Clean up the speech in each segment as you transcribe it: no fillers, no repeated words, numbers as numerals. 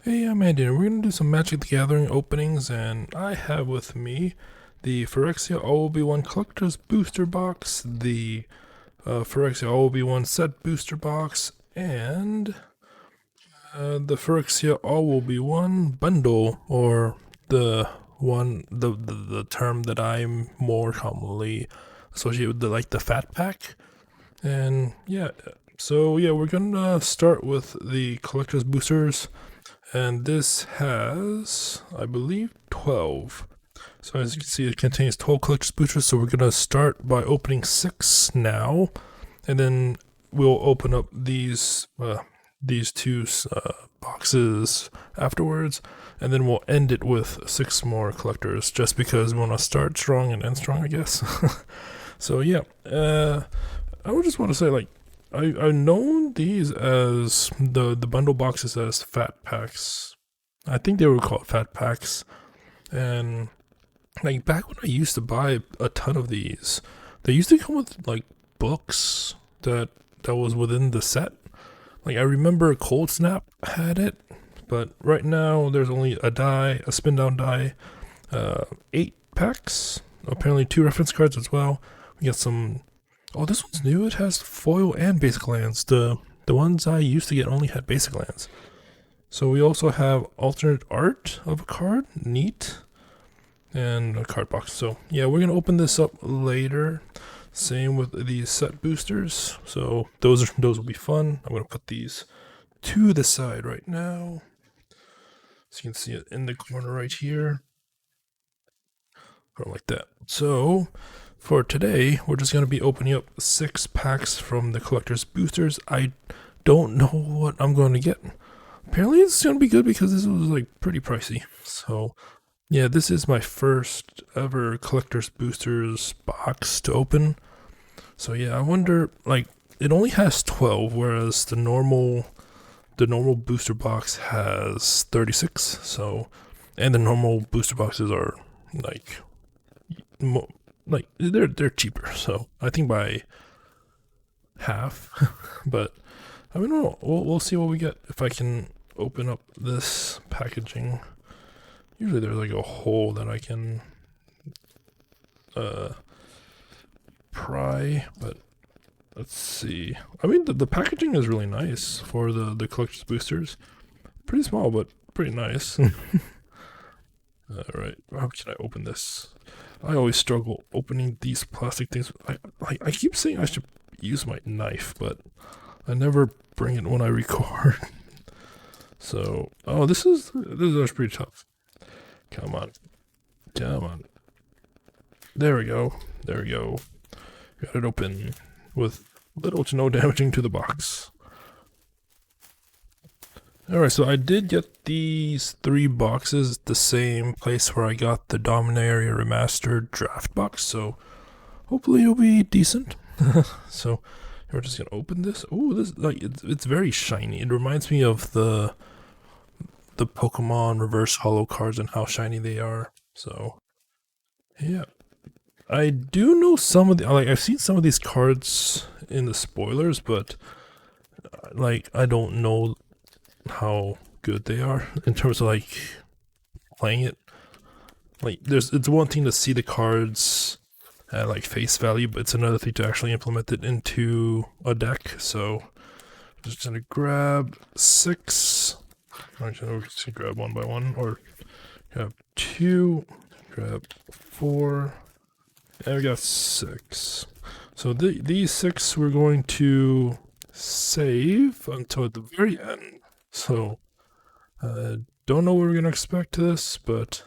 Hey, I'm Andy, and we're going to do some Magic the Gathering openings, and I have with me the Phyrexia All-Will-Be-One Collector's Booster Box, the Phyrexia All-Will-Be-One Set Booster Box, and the Phyrexia All-Will-Be-One Bundle, or the term that I'm more commonly associated with, the Fat Pack. And yeah, we're going to start with the Collector's Boosters. And this has, I believe, 12. So as you can see, it contains 12 collector's boosters. So we're going to start by opening 6 now. And then we'll open up these two boxes afterwards. And then we'll end it with 6 more collectors. Just because we want to start strong and end strong, I guess. So yeah, I would just want to say, like, I've known these as the bundle boxes as fat packs. I think they were called fat packs. And like back when I used to buy a ton of these, they used to come with like books that was within the set. Like I remember Cold Snap had it, but right now there's only a spin down die, 8 packs. Apparently 2 reference cards as well. We got some. Oh, this one's new. It has foil and basic lands. The ones I used to get only had basic lands. So we also have alternate art of a card. Neat. And a card box. So yeah, we're going to open this up later. Same with these set boosters. So those will be fun. I'm going to put these to the side right now. So you can see it in the corner right here. Or like that. So for today, we're just going to be opening up 6 packs from the collector's boosters. I don't know what I'm going to get. Apparently it's going to be good because this was like pretty pricey. So yeah, this is my first ever collector's boosters box to open. So yeah, I wonder, like, it only has 12, whereas the normal booster box has 36. So, and the normal booster boxes are like they're cheaper, so I think by half. But I mean, we'll see what we get if I can open up this packaging. Usually there's like a hole that I can pry, but let's see. I mean, the packaging is really nice for the collector's boosters. Pretty small, but pretty nice. Alright, how can I open this? I always struggle opening these plastic things. I keep saying I should use my knife, but I never bring it when I record. So, oh, this is pretty tough. Come on. There we go. Got it open with little to no damaging to the box. Alright, so I did get these 3 boxes the same place where I got the Dominaria Remastered draft box, so hopefully it'll be decent. So we're just gonna open this. Oh, this it's very shiny. It reminds me of the Pokemon reverse holo cards and how shiny they are. So yeah, I do know some of the I've seen some of these cards in the spoilers, but like I don't know how good they are in terms of like playing it. Like it's one thing to see the cards at like face value, but it's another thing to actually implement it into a deck. So I'm just gonna grab 6. I'm just gonna grab one by one, or grab 2, grab 4, and we got 6. So these 6 we're going to save until the very end. So, don't know what we're gonna expect to this, but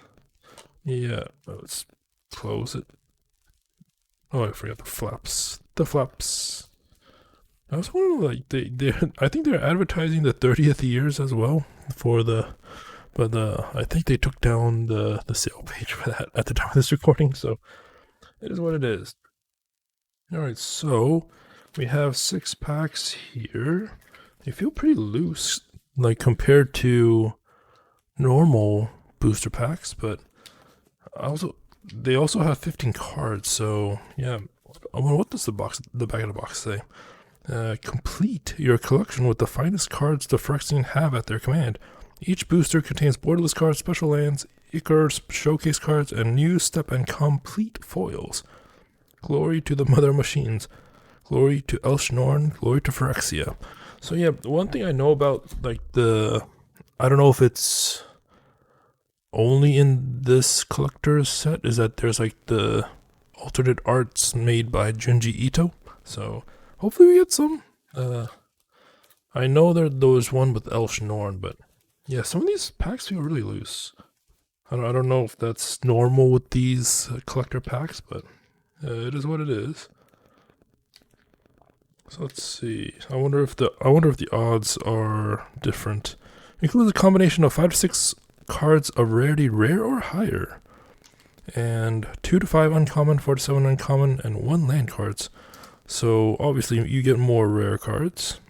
yeah, let's close it. Oh, I forgot the flaps. I was wondering, like, they I think they're advertising the 30th years as well for but I think they took down the sale page for that at the time of this recording, so it is what it is. Alright, so we have 6 packs here. They feel pretty loose, like compared to normal booster packs, but they also have 15 cards. So yeah, I wonder, what does the back of the box say? Complete your collection with the finest cards the Phyrexian have at their command. Each booster contains borderless cards, special lands, Icarus showcase cards, and new step and complete foils. Glory to the mother machines. Glory to Elshnorn. Glory to Phyrexia. So yeah, one thing I know about like I don't know if it's only in this collector's set, is that there's like the alternate arts made by Junji Ito. So hopefully we get some. I know there was one with Elshnorn, but yeah, some of these packs feel really loose. I don't know if that's normal with these collector packs, but it is what it is. So let's see. I wonder if the odds are different. Includes a combination of 5 to 6 cards of rarity rare or higher, and 2 to 5 uncommon, 4 to 7 uncommon, and 1 land cards. So obviously you get more rare cards.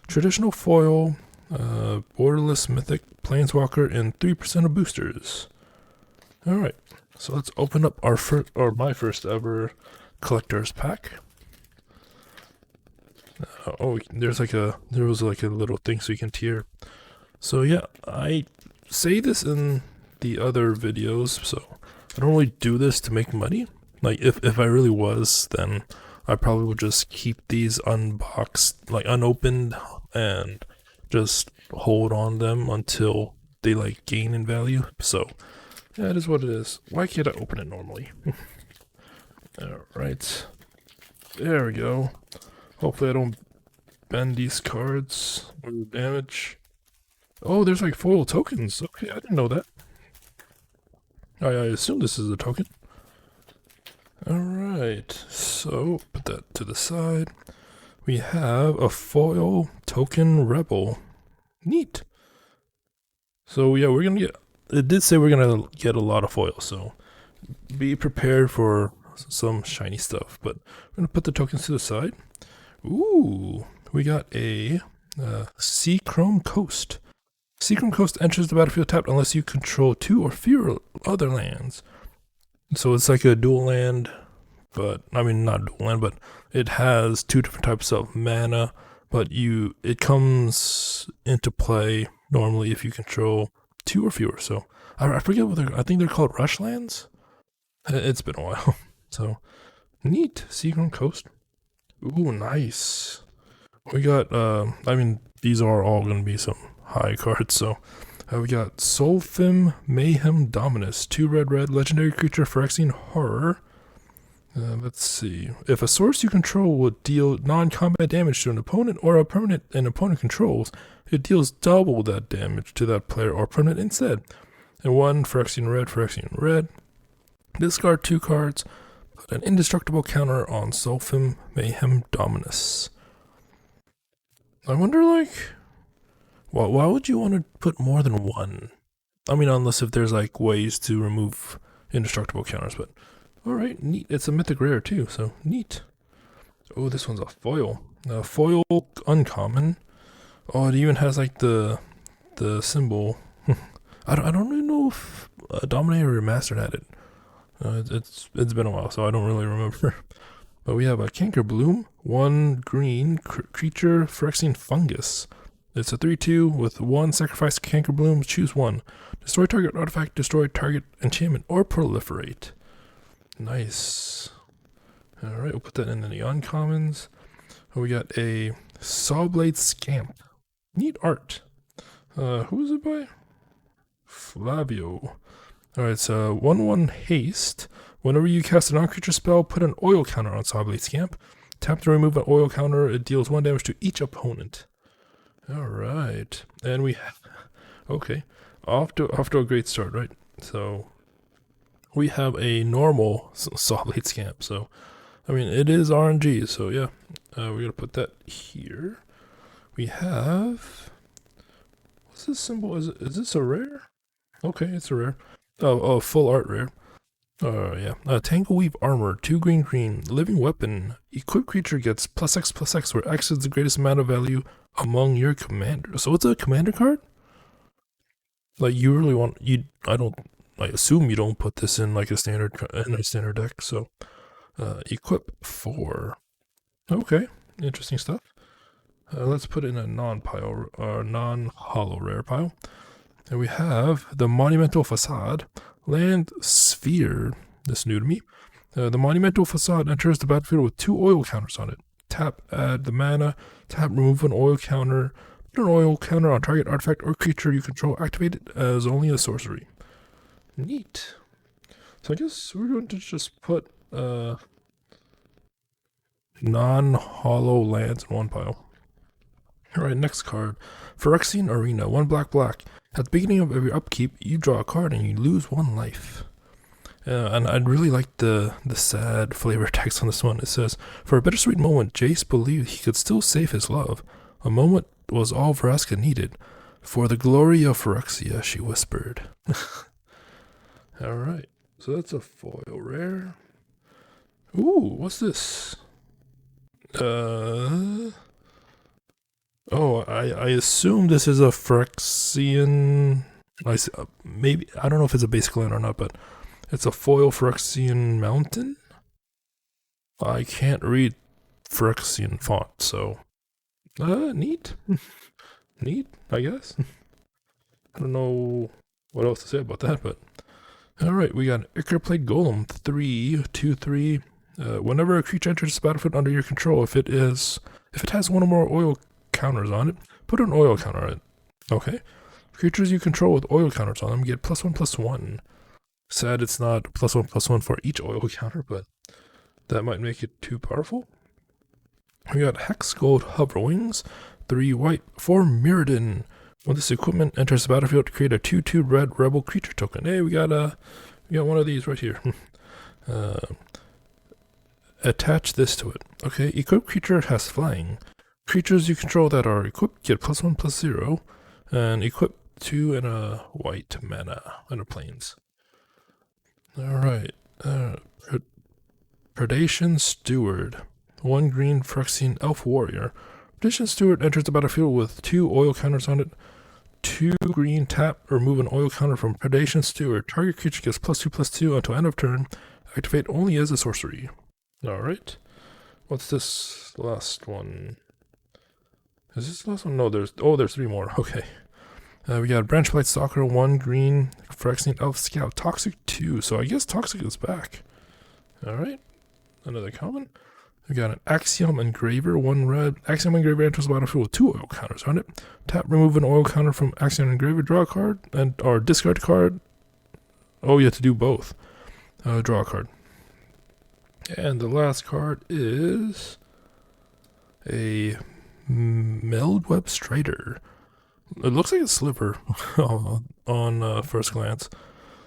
Traditional foil, borderless mythic, planeswalker, and 3% of boosters. All right, so let's open up my first ever collector's pack. There was like a little thing so you can tier. So yeah, I say this in the other videos, so I don't really do this to make money. Like if I really was, then I probably would just keep these unboxed, like unopened, and just hold on them until they like gain in value. So yeah, it is what it is. Why can't I open it normally? Alright, there we go. Hopefully I don't bend these cards or damage. Oh, there's like foil tokens. Okay, I didn't know that. I assume this is a token. Alright, so put that to the side. We have a foil token rebel. Neat. So yeah, we're gonna get, it did say we're gonna get a lot of foils, so be prepared for some shiny stuff. But we're gonna put the tokens to the side. Ooh, we got a Seachrome Coast. Seachrome Coast enters the battlefield tapped unless you control 2 or fewer other lands. So it's like a dual land, but I mean not dual land, but it has 2 different types of mana. But it comes into play normally if you control 2 or fewer. So I forget what I think they're called rush lands. It's been a while. So neat, Seachrome Coast. Ooh, nice. We got, I mean, these are all going to be some high cards, so we got Solfim Mayhem Dominus, 2 red, legendary creature, Phyrexian Horror. Let's see. If a source you control would deal non-combat damage to an opponent or a permanent an opponent controls, it deals double that damage to that player or permanent instead. And 1 Phyrexian red. Discard 2 cards. Put an indestructible counter on Solfim Mayhem Dominus. I wonder, like, why would you want to put more than 1? I mean, unless if there's like ways to remove indestructible counters, but alright, neat. It's a mythic rare too, so neat. Oh, this one's a foil. Foil uncommon. Oh, it even has like the symbol. I don't really know if Dominator Remastered had it. It's been a while, so I don't really remember. But we have a Cankerbloom, 1 green creature, Phyrexian Fungus. It's a 3/2 with 1 sacrifice Cankerbloom, choose 1. Destroy target artifact, destroy target enchantment, or proliferate. Nice. Alright, we'll put that in the uncommons. We got a Sawblade Scamp. Neat art. Who is it by? Flavio. Alright, so 1/1 haste. Whenever you cast a non-creature spell, put an oil counter on Sawblade Scamp. Tap to remove an oil counter. It deals 1 damage to each opponent. Alright. And we have... Okay. Off to a great start, right? So we have a normal Sawblade Scamp. So, I mean, it is RNG. So, yeah. We're going to put that here. We have... What's this symbol? Is this a rare? Okay, it's a rare. Oh, full art rare. Yeah. Tangleweave Armor, 2 green, living weapon. Equipped creature gets +X/+X, where X is the greatest amount of value among your commanders. So it's a commander card? Like, you really want, I assume you don't put this in like a standard deck, so, equip 4. Okay, interesting stuff. Let's put in a non-pile or non-hollow rare pile. And we have the Monumental Facade, Land Sphere. This is new to me. The Monumental Facade enters the battlefield with 2 oil counters on it. Tap, add the mana. Tap, remove an oil counter. Put an oil counter on target artifact or creature you control. Activate it as only a sorcery. Neat. So I guess we're going to just put non-hollow lands in one pile. Alright, next card. Phyrexian Arena, 1 black black. At the beginning of every upkeep, you draw a card and you lose 1 life. And I'd really like the sad flavor text on this one. It says, for a bittersweet moment, Jace believed he could still save his love. A moment was all Vraska needed. For the glory of Phyrexia, she whispered. Alright, so that's a foil rare. Ooh, what's this? Oh, I assume this is a Phyrexian. Maybe I don't know if it's a basic land or not, but it's a foil Phyrexian mountain. I can't read Phyrexian font, so neat, neat. I guess. I don't know what else to say about that, but all right, we got Ichor Plate Golem 3/2/3. Whenever a creature enters the battlefield under your control, if it has one or more oil counters on it, put an oil counter on it. Okay. Creatures you control with oil counters on them get +1/+1. Sad it's not +1/+1 for each oil counter, but that might make it too powerful. We got Hex Gold Hover Wings, 3 white for Mirrodin. When this equipment enters the battlefield, create a 2/2 red rebel creature token. Hey, we got one of these right here. Attach this to it. Okay, equipped creature has flying. Creatures you control that are equipped get +1/+0, and equip 2 and a white mana and a plains. Alright, Predation Steward, 1 green Phyrexian Elf Warrior. Predation Steward enters the battlefield with 2 oil counters on it. 2 green, tap, remove an oil counter from Predation Steward. Target creature gets +2/+2 until end of turn. Activate only as a sorcery. Alright. What's this last one? Is this the last one? No, there's 3 more. Okay. We got Branchblight Stalker, 1 green, Phyrexian Elf Scout, Toxic 2. So I guess Toxic is back. Alright. Another common. We got an Axiom Engraver, 1 red. Axiom Engraver enters the battlefield with 2 oil counters on it. Tap, remove an oil counter from Axiom Engraver, draw a card, or discard a card. Oh, you have to do both. Draw a card. And the last card is a Meldweb Strider. It looks like a sliver on first glance.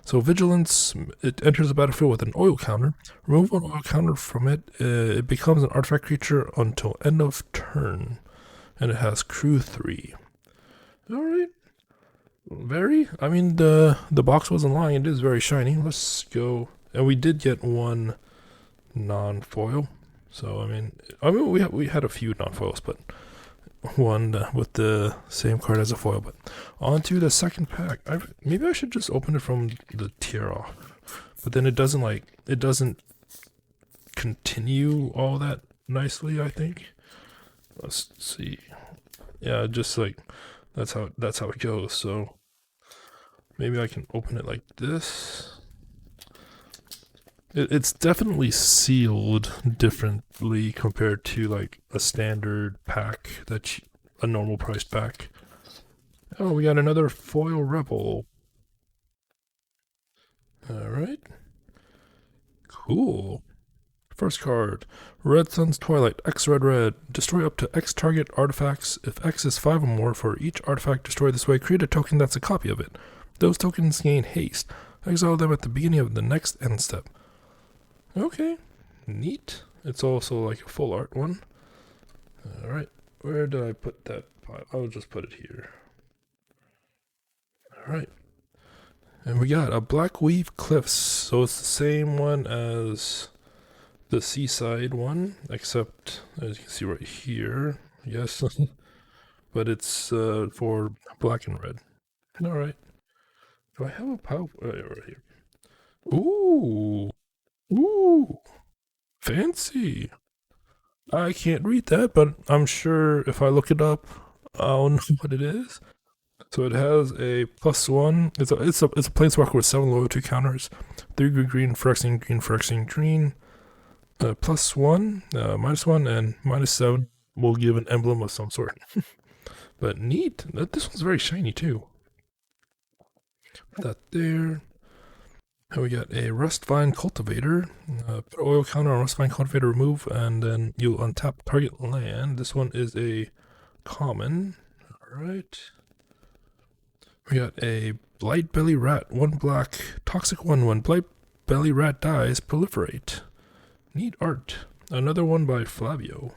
So Vigilance, it enters the battlefield with an oil counter. Remove an oil counter from it. It becomes an artifact creature until end of turn. And it has crew 3. Alright. I mean, the box wasn't lying. It is very shiny. Let's go. And we did get 1 non-foil. So, I mean we had a few non-foils, but 1 with the same card as a foil. But on to the second pack. Maybe I should just open it from the tier off. But then it doesn't continue all that nicely, I think. Let's see. Yeah, just like that's how it goes. So maybe I can open it like this. It's definitely sealed differently compared to like a standard pack, a normal priced pack. Oh, we got another foil rebel. Alright. Cool. First card, Red Sun's Twilight, X red red. Destroy up to X target artifacts. If X is 5 or more for each artifact destroyed this way, create a token that's a copy of it. Those tokens gain haste. Exile them at the beginning of the next end step. Okay, neat. It's also like a full art one. Alright, where did I put that pile? I'll just put it here. Alright. And we got a Blackweave Cliffs. So it's the same one as the Seaside one, except as you can see right here, yes. But it's for black and red. Alright. Do I have a pile? Right here. Ooh. Ooh, fancy. I can't read that, but I'm sure if I look it up, I'll know what it is. So it has a +1. It's a planeswalker with 7 loyalty counters, 3 green, Phyrexian green. +1, -1, and -7 will give an emblem of some sort. But neat. This one's very shiny too. Put that there. And we got a Rustvine Cultivator. Put oil counter on Rustvine Cultivator, remove, and then you'll untap target land. This one is a common. Alright. We got a Blight Belly Rat, 1 black, toxic 1. When Blight Belly Rat dies, proliferate. Neat art. Another one by Flavio.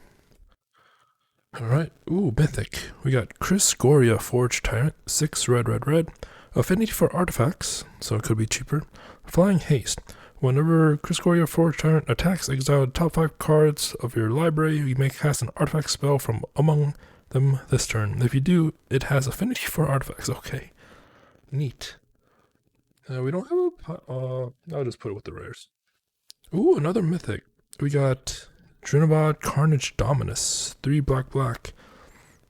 Alright. Ooh, mythic. We got Chris Goria, Forged Tyrant, 6 red, red, red. Affinity for artifacts, so it could be cheaper. Flying Haste. Whenever Chris Goria, Forged Tyrant attacks, exile the top 5 cards of your library. You may cast an artifact spell from among them this turn. If you do, it has affinity for artifacts. Okay. Neat. We don't have a... I'll just put it with the rares. Ooh, another mythic. We got Trinabad Carnage Dominus, 3 black, black.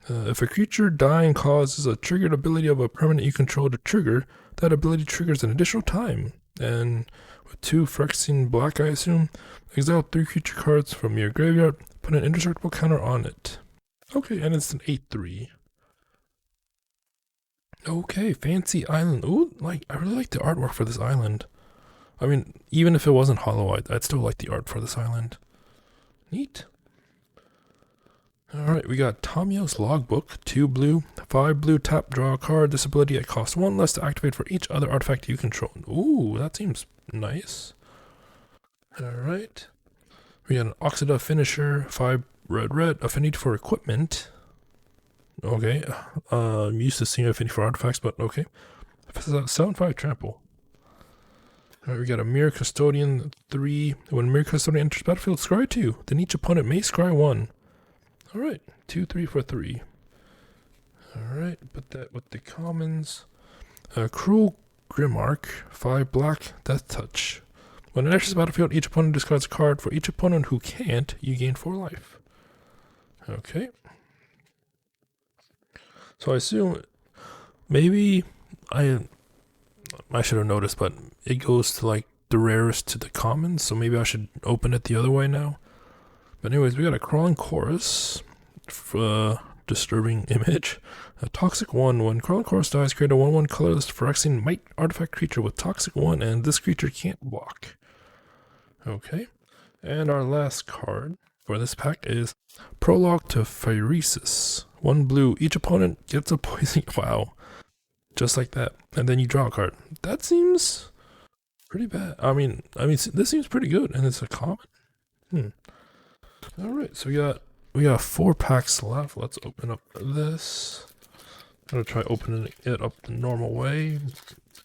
If a creature dying causes a triggered ability of a permanent you control to trigger, that ability triggers an additional time. And with 2 Phyrexian black, I assume, exile 3 creature cards from your graveyard, put an indestructible counter on it. Okay, and it's an 8/3. Okay, Fancy Island. Ooh, I really like the artwork for this island. I mean, even if it wasn't hollow, I'd still like the art for this island. Neat. Alright, we got Tamiyo's Logbook, 2 blue, 5 blue, tap, draw a card. This ability it costs 1 less to activate for each other artifact you control. Ooh, that seems nice. Alright. We got an Oxida Finisher, 5 red, red, affinity for equipment. Okay, I'm used to seeing affinity for artifacts, but okay. 7/5 trample. Alright, we got a Mirror Custodian, 3. When Mirror Custodian enters battlefield, scry 2. Then each opponent may scry 1. Alright, 2, 3 for 3. Alright, put that with the commons. Cruel Grimark, 5 black, Death Touch. When it enters the battlefield, each opponent discards a card. For each opponent who can't, you gain 4 life. Okay. So I assume maybe I should have noticed, but it goes to like the rarest to the commons, so maybe I should open it the other way now. But anyways, we got a Crawling Chorus, disturbing image. A Toxic 1. When Crawling Chorus dies, create a 1/1 colorless Phyrexian Might artifact creature with Toxic 1, and this creature can't block. Okay. And our last card for this pack is Prologue to Phyrexia. 1 blue. Each opponent gets a poison. Wow. Just like that. And then you draw a card. That seems pretty bad. I mean, this seems pretty good, and it's a common. Alright, so we got 4 packs left. Let's open up this. I'm gonna try opening it up the normal way.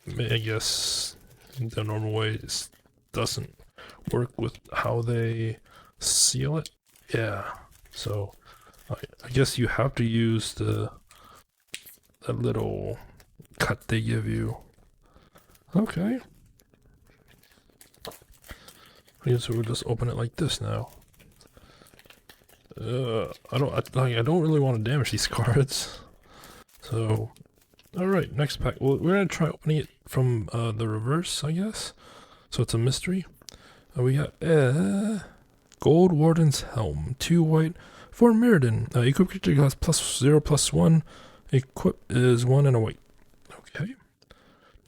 I guess the normal way just doesn't work with how they seal it. Yeah, so I guess you have to use that little cut they give you. Okay. I guess we'll just open it like this now. I don't really want to damage these cards. So, alright, next pack. Well, we're gonna try opening it from the reverse, I guess. So it's a mystery. We got Gold Warden's Helm, 2 white for Mirrodin. Equip creature has +0/+1. Equip is 1 and a white. Okay.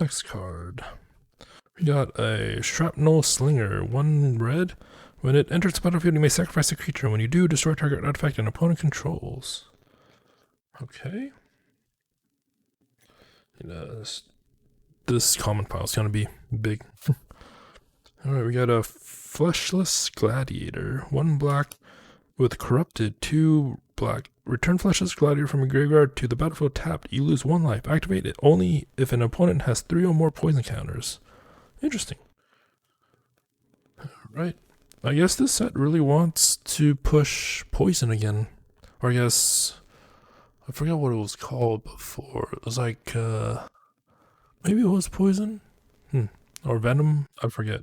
Next card. We got a Shrapnel Slinger, 1 red. When it enters the battlefield, you may sacrifice a creature. When you do, destroy target artifact an opponent controls. Okay. This common pile is gonna be big. Alright, we got a Fleshless Gladiator, 1 black with Corrupted, 2 black. Return Fleshless Gladiator from your graveyard to the battlefield tapped. You lose 1 life. Activate it only if an opponent has 3 or more poison counters. Interesting. Alright. I guess this set really wants to push poison again. Or I guess I forget what it was called before. It was like maybe it was poison? Or venom? I forget.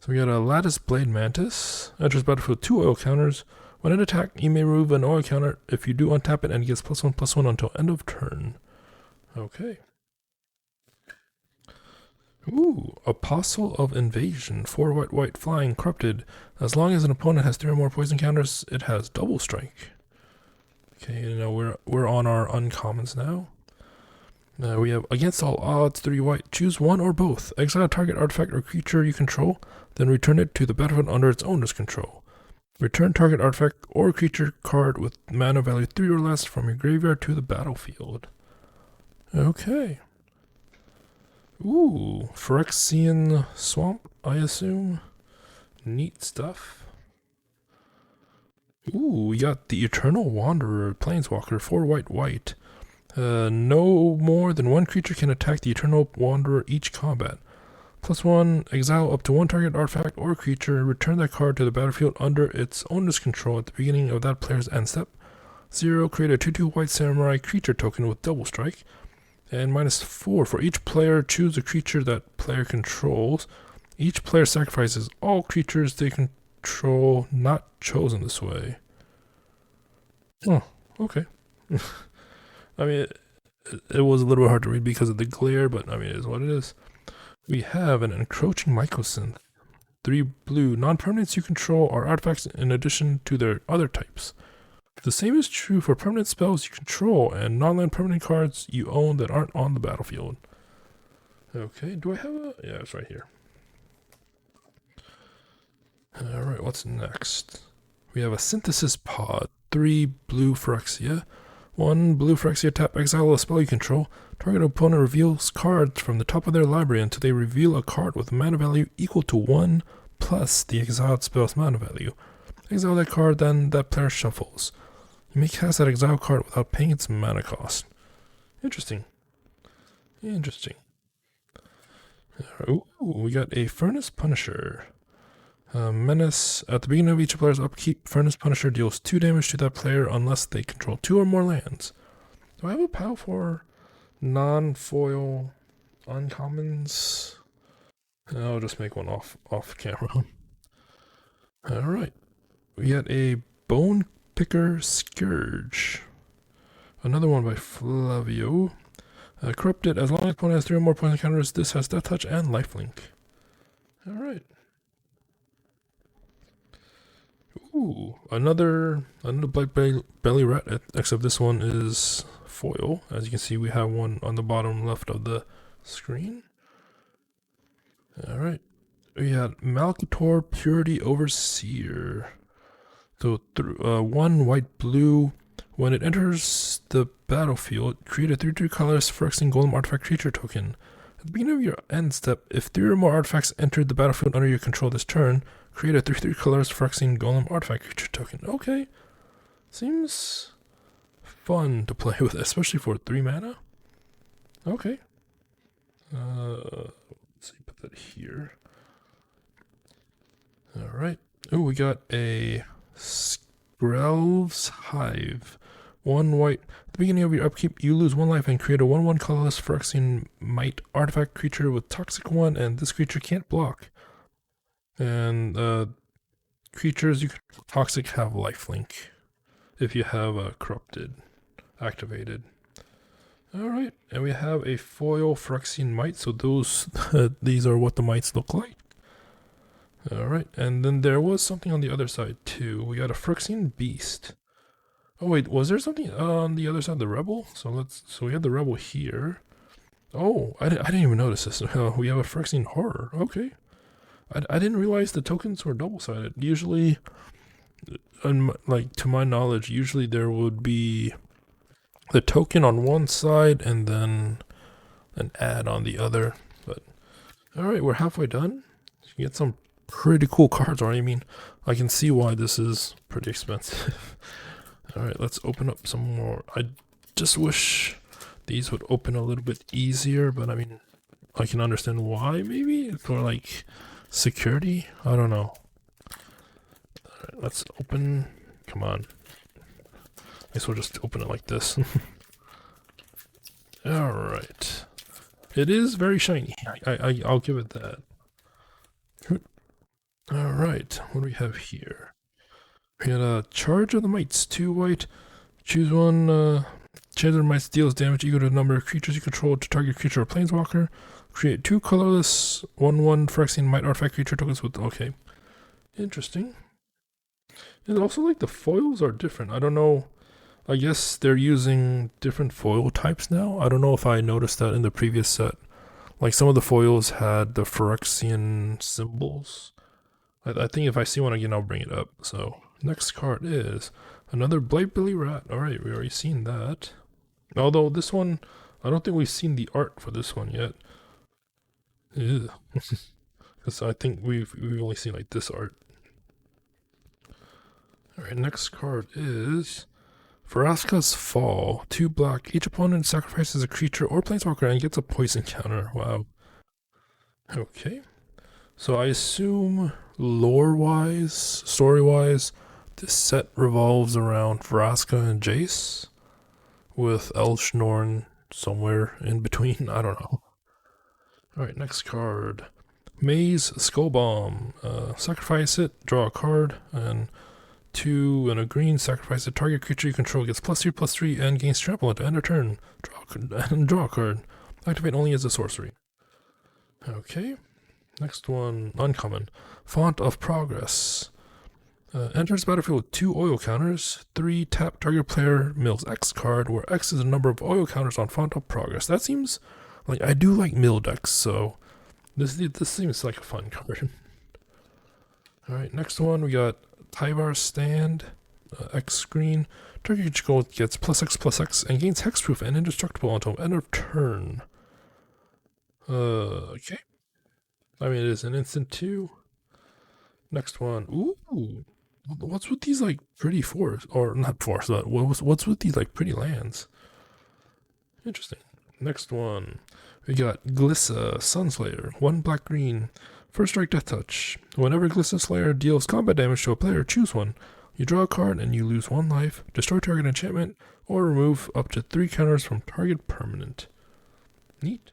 So we got a Lattice Blade Mantis. Enters battlefield 2 oil counters. When it attacks, you may remove an oil counter. If you do, untap it and it gets +1/+1 until end of turn. Okay. Ooh, Apostle of Invasion. 4 white flying corrupted. As long as an opponent has 3 or more poison counters, it has double strike. Okay, now we're on our uncommons now. We have against all odds 3 white. Choose one or both. Exile a target artifact or creature you control, then return it to the battlefield under its owner's control. Return target artifact or creature card with mana value 3 or less from your graveyard to the battlefield. Okay. Ooh, Phyrexian Swamp, I assume. Neat stuff. Ooh, we got the Eternal Wanderer, Planeswalker, 4 white. No more than 1 creature can attack the Eternal Wanderer each combat. +1, exile up to 1 target artifact or creature, return that card to the battlefield under its owner's control at the beginning of that player's end step. 0, create a 2/2 white samurai creature token with double strike. And -4, for each player, choose a creature that player controls. Each player sacrifices all creatures they control not chosen this way. Oh, okay. I mean, it was a little bit hard to read because of the glare, but I mean, it is what it is. We have an Encroaching Mycosynth. 3 blue. Non-permanents you control are artifacts in addition to their other types. The same is true for permanent spells you control and non-land permanent cards you own that aren't on the battlefield. Okay, do I have a... yeah, it's right here. Alright, what's next? We have a Synthesis Pod. 3 blue Phyrexia. 1 blue Phyrexia, tap, exile a spell you control. Target opponent reveals cards from the top of their library until they reveal a card with mana value equal to 1 plus the exiled spell's mana value. Exile that card, then that player shuffles. You may cast that exile card without paying its mana cost. Interesting. Interesting. Ooh, we got a Furnace Punisher. Menace. At the beginning of each player's upkeep, Furnace Punisher deals 2 damage to that player unless they control 2 or more lands. Do I have a POW for non-foil uncommons? I'll just make one off camera. Alright. We got a Bone Picker Scourge. Another one by Flavio. Corrupted. As long as opponent has 3 or more poison counters, this has Death Touch and Lifelink. Alright. Ooh, another Black Belly Rat, except this one is foil. As you can see, we have one on the bottom left of the screen. Alright. We had Malcator Purity Overseer. So, 1 white blue. When it enters the battlefield, create a 3/3 colorless Phyrexian Golem artifact creature token. At the beginning of your end step, if 3 or more artifacts entered the battlefield under your control this turn, create a 3/3 colorless Phyrexian Golem artifact creature token. Okay. Seems fun to play with, especially for 3 mana. Okay. Let's see, put that here. Alright. Oh, we got a Skrelv's Hive. 1 white. At the beginning of your upkeep, you lose 1 life and create a 1/1 colorless Phyrexian Might artifact creature with Toxic 1, and this creature can't block. And creatures you can Toxic have lifelink if you have a Corrupted activated. Alright, and we have a foil Phyrexian Might, so those these are what the mites look like. Alright, and then there was something on the other side too. We got a Phyrexian Beast. Oh wait, was there something on the other side of the Rebel? So we had the Rebel here. Oh, I didn't even notice this. We have a Phyrexian Horror. Okay. I didn't realize the tokens were double-sided. Usually, like to my knowledge, usually there would be the token on one side and then an ad on the other. But alright, we're halfway done. You get some pretty cool cards, or I mean, I can see why this is pretty expensive. Alright, let's open up some more. I just wish these would open a little bit easier, but I mean, I can understand why, maybe? For like security? I don't know. Alright, let's open. Come on. I guess we'll just open it like this. Alright. It is very shiny. I'll give it that. Alright, what do we have here? We got a Charge of the Mites, 2 white. Choose one. Charge of the Mites deals damage equal to the number of creatures you control to target creature or planeswalker. Create 2 colorless 1/1 Phyrexian Mite artifact creature tokens with. Okay. Interesting. And also, like, the foils are different. I don't know. I guess they're using different foil types now. I don't know if I noticed that in the previous set. Like, some of the foils had the Phyrexian symbols. I think if I see one again, I'll bring it up. So, next card is another Blightbilly Rat. Alright, we already seen that. Although, this one, I don't think we've seen the art for this one yet. Because I think we've only seen, like, this art. Alright, next card is Vraska's Fall. 2 black. Each opponent sacrifices a creature or planeswalker and gets a poison counter. Wow. Okay. So I assume lore-wise, story-wise, this set revolves around Vraska and Jace, with Elshnorn somewhere in between. I don't know. Alright, next card. Maze Skull Bomb. Sacrifice it, draw a card, and 2 and a green, sacrifice a target creature you control gets +3/+3 and gains trample at the end of turn. Draw a card. Activate only as a sorcery. Okay. Next one, uncommon. Font of Progress. Enters battlefield with 2 oil counters. 3 tap target player mills X card, where X is the number of oil counters on Font of Progress. That seems like I do like mill decks, so this seems like a fun card. Alright, next one we got Tyvar's Stand. X screen. Target creature gets +X/+X and gains hexproof and indestructible until end of turn. Okay. I mean, it is an instant too. Next one. Ooh. What's with these, like, pretty forests? Or not forests, but what's with these, like, pretty lands? Interesting. Next one. We got Glissa Sunslayer. 1 black green. First strike Death Touch. Whenever Glissa Slayer deals combat damage to a player, choose one. You draw a card and you lose 1 life. Destroy target enchantment or remove up to 3 counters from target permanent. Neat.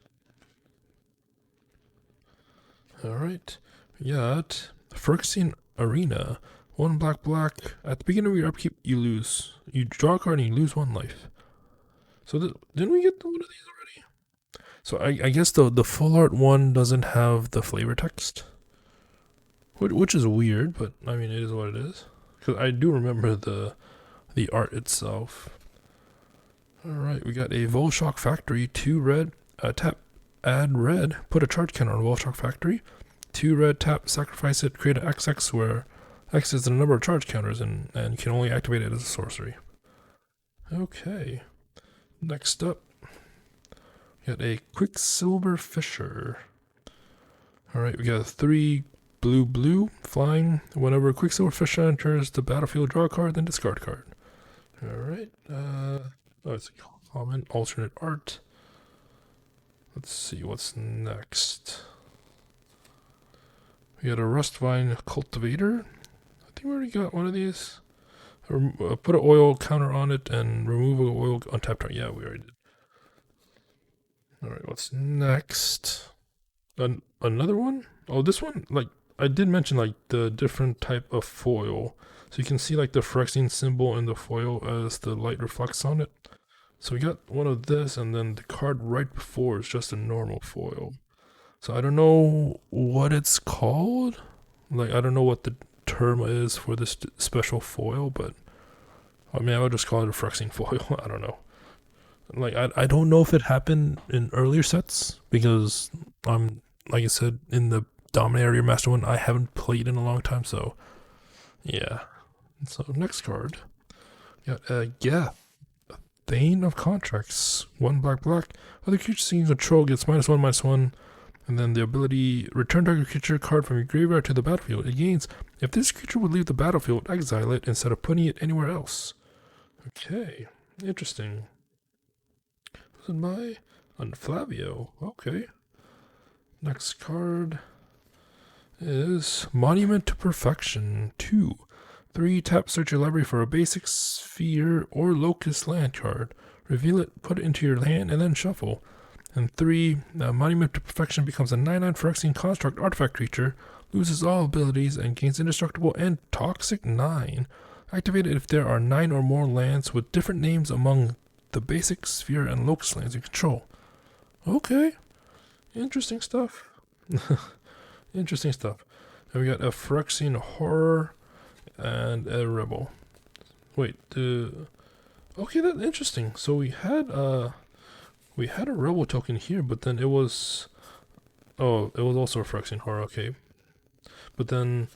Alright, we got Phyrexian Arena. 1 black. At the beginning of your upkeep, you draw a card and you lose 1 life. So didn't we get one of these already? So I guess the full art one doesn't have the flavor text, which is weird, but I mean, it is what it is. Because I do remember the art itself. Alright, we got a Volshock Factory. 2 red. Tap. Add red, put a charge counter on Volshock Factory. 2 red, tap, sacrifice it, create an XX where X is the number of charge counters and you can only activate it as a sorcery. Okay. Next up, we got a Quicksilver Fisher. Alright, we got 3 blue, flying. Whenever a Quicksilver Fisher enters the battlefield, draw a card, then discard card. Alright, it's a common alternate art. Let's see what's next. We got a Rustvine Cultivator. I think we already got one of these. Put an oil counter on it and remove an oil untapped target. Yeah, we already did. Alright, what's next? Another one? Oh, this one, like, I did mention, like, the different type of foil. So you can see, like, the Phyrexian symbol in the foil as the light reflects on it. So we got one of this, and then the card right before is just a normal foil. So I don't know what it's called. Like, I don't know what the term is for this special foil, but I mean, I would just call it a Phyrexian foil. I don't know. Like, I don't know if it happened in earlier sets, because I'm, like I said, in the Dominator Master one, I haven't played in a long time, so yeah. So next card, we got Geth. Thane of Contracts. 1 black. Other creatures you control gets -1/-1, and then the ability return target creature card from your graveyard to the battlefield. It gains if this creature would leave the battlefield, exile it instead of putting it anywhere else. Okay, interesting. Who's in my Flavio? Okay. Next card is Monument to Perfection. 2. 3, tap, search your library for a basic sphere or locust land card. Reveal it, put it into your hand, and then shuffle. And 3, Monument to Perfection becomes a 9/9 Phyrexian construct artifact creature, loses all abilities, and gains indestructible and toxic 9. Activate it if there are 9 or more lands with different names among the basic, sphere, and locust lands you control. Okay. Interesting stuff. Interesting stuff. And we got a Phyrexian Horror and a Rebel. Wait, okay, that's interesting. So we had a Rebel token here, but then it was it was also a Phyrexian Horror, okay. But then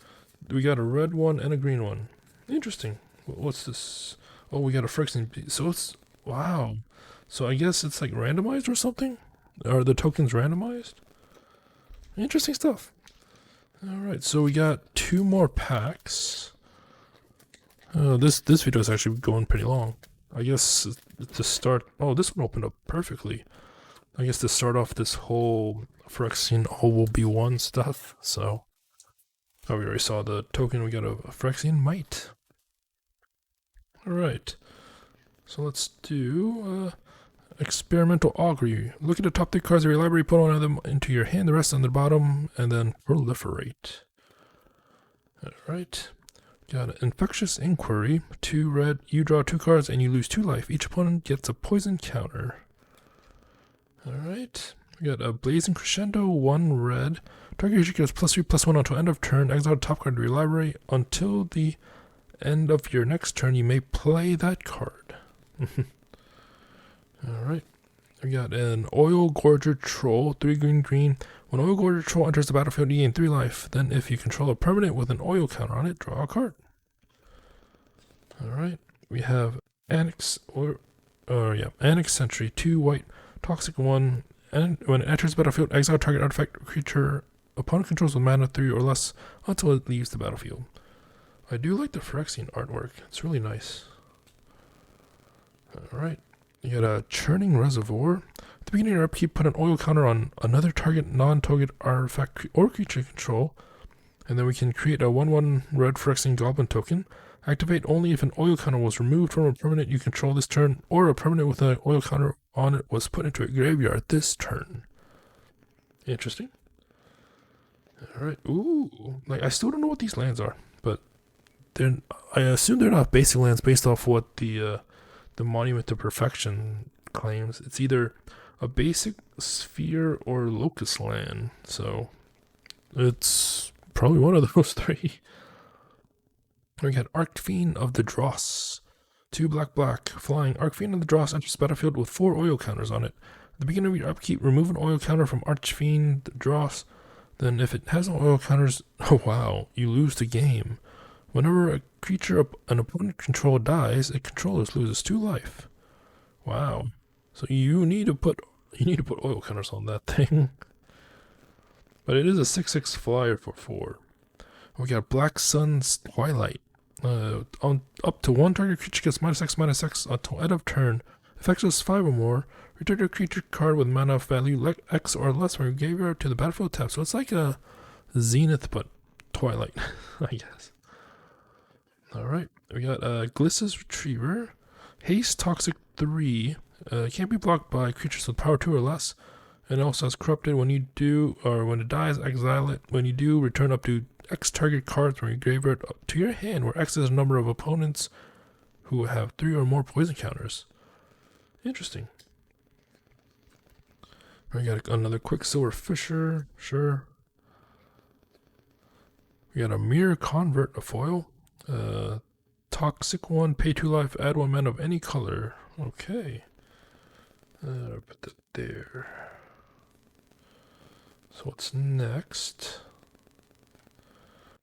we got a red one and a green one. Interesting. What's this? Oh, we got a Phyrexian. So it's wow. So I guess it's like randomized or something? Are the tokens randomized? Interesting stuff. Alright, so we got 2 more packs. This video is actually going pretty long. I guess to start... Oh, this one opened up perfectly. I guess to start off this whole Phyrexian all will be one stuff, so... Oh, we already saw the token. We got a Phyrexian Might. Alright. So let's do... Experimental Augury. Look at the top 3 cards of your library, put one of them into your hand, the rest on the bottom, and then proliferate. Alright. Got an Infectious Inquiry. 2 red, you draw 2 cards and you lose 2 life. Each opponent gets a poison counter. Alright. We got a Blazing Crescendo, 1 red. Target creature gets +3/+1 until end of turn. Exile the top card of your library. Until the end of your next turn, you may play that card. Alright, we got an Oil Gorger Troll, 3 green. When Oil Gorger Troll enters the battlefield, you gain 3 life. Then if you control a permanent with an oil counter on it, draw a card. Alright, we have Annex Sentry, 2 white, Toxic 1, and when it enters the battlefield, exile target artifact creature opponent controls with mana 3 or less until it leaves the battlefield. I do like the Phyrexian artwork, it's really nice. Alright. You got a Churning Reservoir. At the beginning of your upkeep, put an oil counter on another target non-target artifact or creature control. And then we can create a 1/1 red Phyrexian Goblin token. Activate only if an oil counter was removed from a permanent you control this turn, or a permanent with an oil counter on it was put into a graveyard this turn. Interesting. Alright, ooh. Like, I still don't know what these lands are, but I assume they're not basic lands based off what the Monument to Perfection claims. It's either a basic, sphere, or locust land, so it's probably one of those 3. We got Archfiend of the Dross, 2 black, flying. Archfiend of the Dross enters the battlefield with 4 oil counters on it. At the beginning of your upkeep, remove an oil counter from Archfiend the Dross. Then if it has no oil counters, oh wow, you lose the game. Whenever a creature an opponent control dies, a controller loses 2 life. Wow. So you need to put oil counters on that thing. But it is a 6/6 flyer for 4. We got Black Sun's Twilight. On up to 1 target creature gets -X/-X until end of turn. Effects is 5 or more. Return a creature card with mana value X or less from your graveyard to the battlefield tab. So it's like a Zenith but Twilight, I guess. Alright, we got Gliss's Retriever. Haste Toxic 3. Can't be blocked by creatures with power 2 or less. And also has Corrupted. When you do, or when it dies, exile it. When you do, return up to X target cards from your graveyard to your hand, where X is the number of opponents who have 3 or more poison counters. Interesting. We got another Quicksilver Fisher. Sure. We got a Mirror Convert, a foil. Toxic 1, pay 2 life, add 1 mana of any color. Okay. Put that there. So what's next?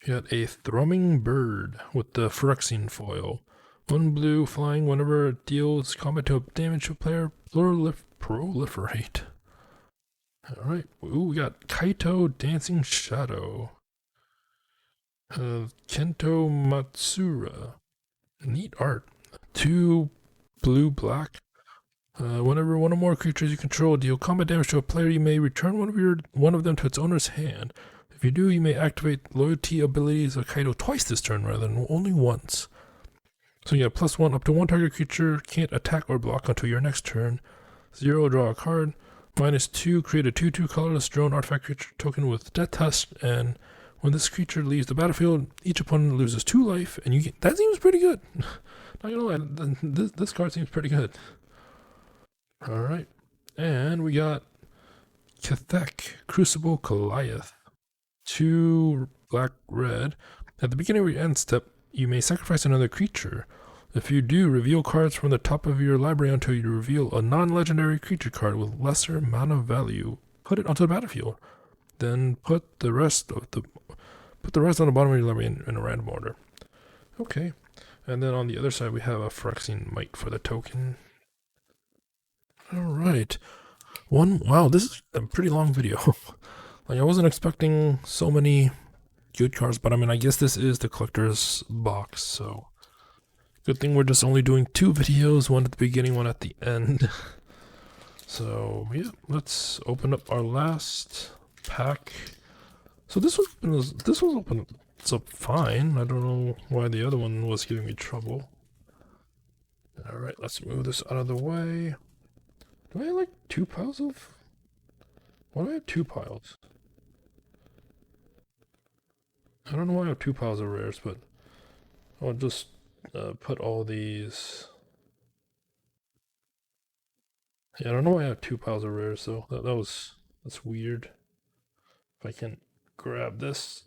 We got a Thrumming Bird with the Phyrexian foil. 1 blue, flying. Whenever it deals combat damage to a player, proliferate. Alright. Ooh, we got Kaito Dancing Shadow. Kento Matsura. Neat art. 2 blue, black. Whenever 1 or more creatures you control deal combat damage to a player, you may return one of them to its owner's hand. If you do, you may activate loyalty abilities of Kaito twice this turn rather than only once. So you have +1 up to 1 target creature can't attack or block until your next turn. 0, draw a card. -2, create a 2/2 colorless drone artifact creature token with Death Tusk, and When this creature leaves the battlefield, each opponent loses 2 life, and you get. That seems pretty good. Not gonna lie, this card seems pretty good. Alright. And we got Cathek, Crucible Goliath. 2 black red. At the beginning of your end step, you may sacrifice another creature. If you do, reveal cards from the top of your library until you reveal a non-legendary creature card with lesser mana value. Put it onto the battlefield. Then put the rest on the bottom of your library in a random order. Okay. And then on the other side we have a Phyrexian Might for the token. Alright. Wow, this is a pretty long video. Like, I wasn't expecting so many good cards, but I mean, I guess this is the collector's box, so good thing we're just only doing 2 videos, one at the beginning, one at the end. So yeah, let's open up our last pack. So this was open up fine. I don't know why the other one was giving me trouble. All right, let's move this out of the way. Do I have like 2 piles of? Why do I have 2 piles? I don't know why I have 2 piles of rares, but I'll just put all these. Yeah, I don't know why I have 2 piles of rares, so that's weird. If I can grab this.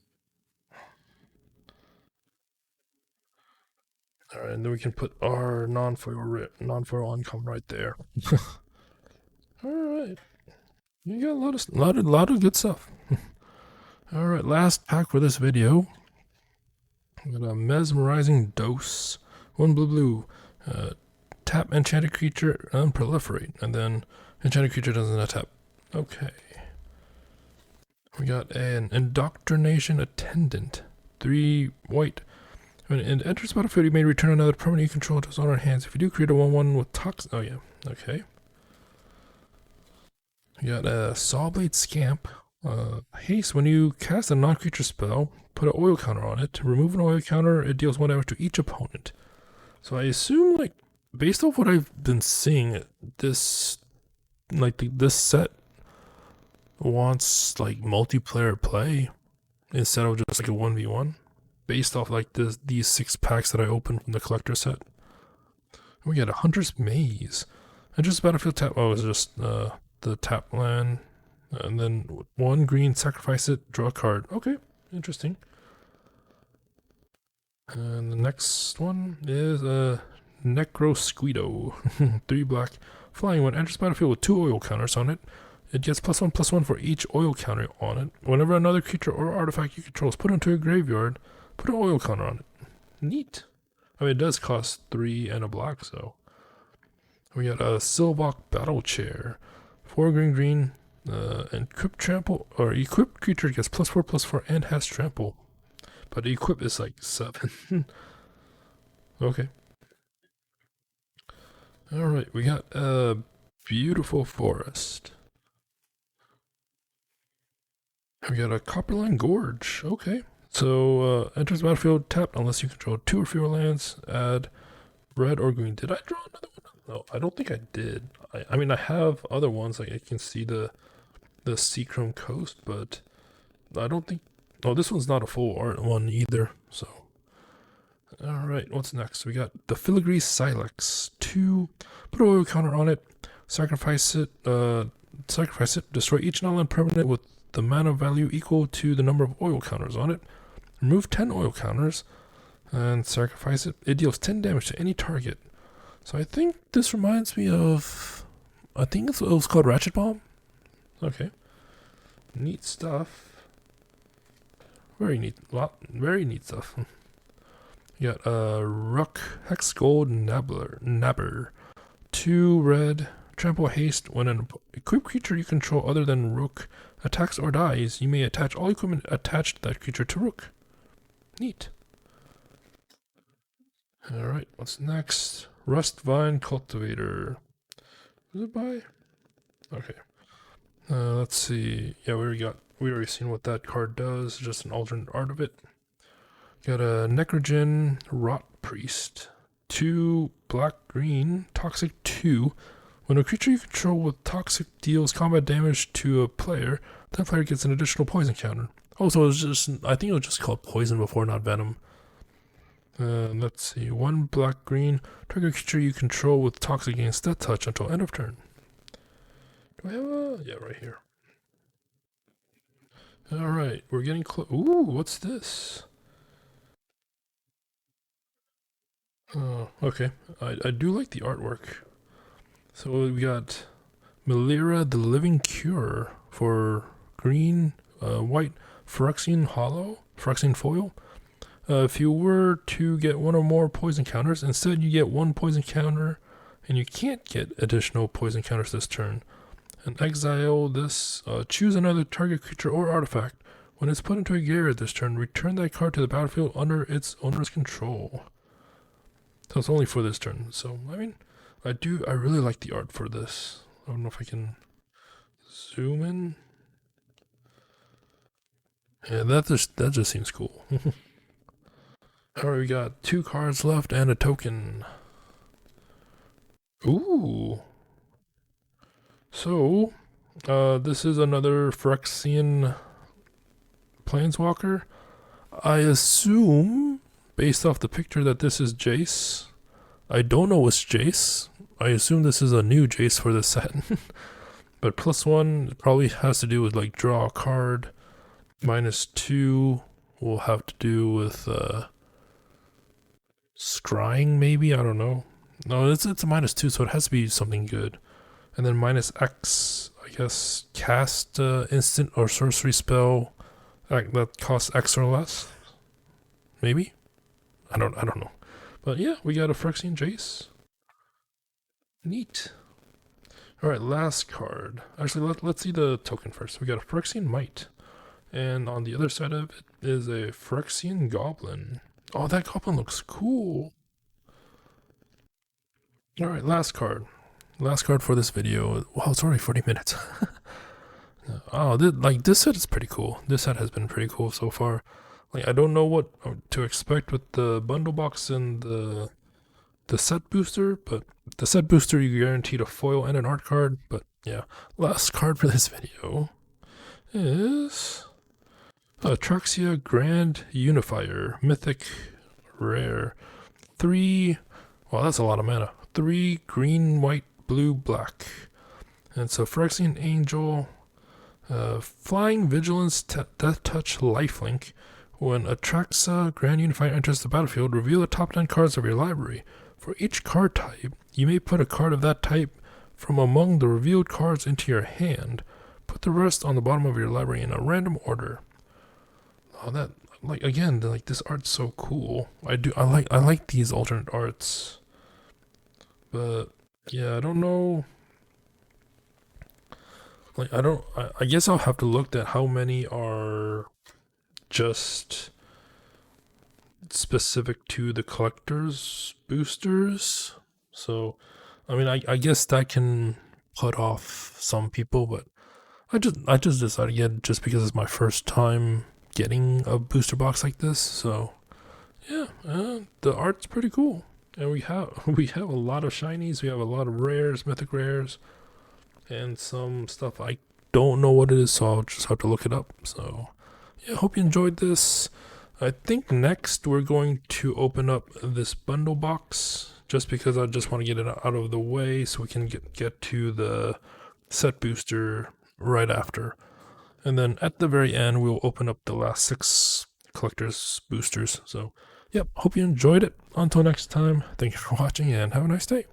Alright, and then we can put our non-foil uncommon right there. Alright. You got a lot of good stuff. Alright, last pack for this video. We got a mesmerizing dose. 1 blue. Tap enchanted creature and proliferate. And then enchanted creature doesn't tap. Okay. We got an indoctrination attendant. 3 white. When it enters the battlefield, you may return another permanent you control to its owner's hands. If you do, create a 1/1 with toxin. Oh yeah. Okay. We got a Sawblade Scamp. Haste, when you cast a non-creature spell, put an oil counter on it. Remove an oil counter, it deals 1 damage to each opponent. So I assume, like, based off what I've been seeing, this set wants, like, multiplayer play instead of just, like, a 1v1. Based off, like, these 6 packs that I opened from the collector set. We got a Hunter's Maze. And just battlefield tap, it's just, the tap land. And then 1 green, sacrifice it, draw a card. Okay, interesting. And the next one is Necrosquito. 3 black. Flying, when it enters battlefield with 2 oil counters on it, it gets +1/+1 for each oil counter on it. Whenever another creature or artifact you control is put into a graveyard, put an oil counter on it. Neat. I mean, it does cost 3 and a black, so. We got a Silvok Battle Chair. 4 green, equip trample, or equip creature gets +4/+4 and has trample. But equip is like 7. Okay. Alright, we got a beautiful forest. We got a Copperline Gorge. Okay. So, enters the battlefield, tapped unless you control 2 or fewer lands. Add red or green. Did I draw another one? No, I don't think I did. I mean, I have other ones, like I can see the Seachrome Coast, but I don't think. Oh, this one's not a full art one either. So, all right, what's next? We got the Filigree Silex. 2, put an oil counter on it. Sacrifice it. Destroy each non-land permanent with the mana value equal to the number of oil counters on it. Remove 10 oil counters and sacrifice it. It deals 10 damage to any target. So I think this reminds me of, I think it was called Ratchet Bomb. Okay. Neat stuff. Very neat stuff. You got a Rook Hex Gold Nabber. 2 red, trample haste. When an equipped creature you control other than Rook attacks or dies, you may attach all equipment attached to that creature to Rook. Neat. Alright, what's next? Rustvine Cultivator. Is it by? Okay. Let's see. Yeah, we already seen what that card does. Just an alternate art of it. Got a Necrogen Rot Priest. 2 black green, toxic 2. When a creature you control with toxic deals combat damage to a player, that player gets an additional poison counter. Also, it was just, I think it was just called poison before, not venom. Let's see. 1 black green. Target creature you control with toxic gains death touch until end of turn. Do I have a? Yeah, right here. Alright, we're getting close. Ooh, what's this? Okay. I do like the artwork. So we got Melira the Living Cure for green, white, Phyrexian Hollow, Phyrexian Foil. If you were to get one or more poison counters, instead you get 1 poison counter, and you can't get additional poison counters this turn. And exile this, choose another target creature or artifact. When it's put into a graveyard this turn, return that card to the battlefield under its owner's control. So it's only for this turn. So, I mean, I really like the art for this. I don't know if I can zoom in. Yeah, that just seems cool. Alright, we got 2 cards left and a token. Ooh. So, this is another Phyrexian Planeswalker. I assume, based off the picture, that this is Jace. I don't know what's Jace. I assume this is a new Jace for this set. But +1 probably has to do with like draw a card. -2 will have to do with scrying, maybe? I don't know. No, it's a -2, so it has to be something good. And then -X, I guess, cast instant or sorcery spell that costs X or less. Maybe? I don't know. But yeah, we got a Phyrexian Jace. Neat. Alright, last card. Actually, let's see the token first. We got a Phyrexian Might. And on the other side of it is a Phyrexian Goblin. Oh, that goblin looks cool. Alright, last card. Last card for this video. Wow, it's already 40 minutes. Oh, this set is pretty cool. This set has been pretty cool so far. Like, I don't know what to expect with the bundle box and the set booster, but the set booster you're guaranteed a foil and an art card. But yeah, last card for this video is Phyrexia Grand Unifier, Mythic, Rare. 3, well, that's a lot of mana. 3 green, white, blue, black. And so Phyrexian Angel, Flying Vigilance, Death Touch, Lifelink. When Phyrexia Grand Unifier enters the battlefield, reveal the top 10 cards of your library. For each card type, you may put a card of that type from among the revealed cards into your hand. Put the rest on the bottom of your library in a random order. Oh, that, like, again, like, this art's so cool. I like these alternate arts. But yeah, I don't know. Like, I guess I'll have to look at how many are just specific to the collector's boosters. So, I mean, I guess that can put off some people, but I just decided, yeah, just because it's my first time getting a booster box like this. So, yeah, the art's pretty cool. And we have a lot of shinies, we have a lot of rares, mythic rares, and some stuff I don't know what it is, so I'll just have to look it up. So yeah, hope you enjoyed this. I think next we're going to open up this bundle box, just because I just want to get it out of the way so we can get to the set booster right after. And then at the very end, we'll open up the last 6 collector's boosters. So yep, hope you enjoyed it. Until next time, thank you for watching and have a nice day.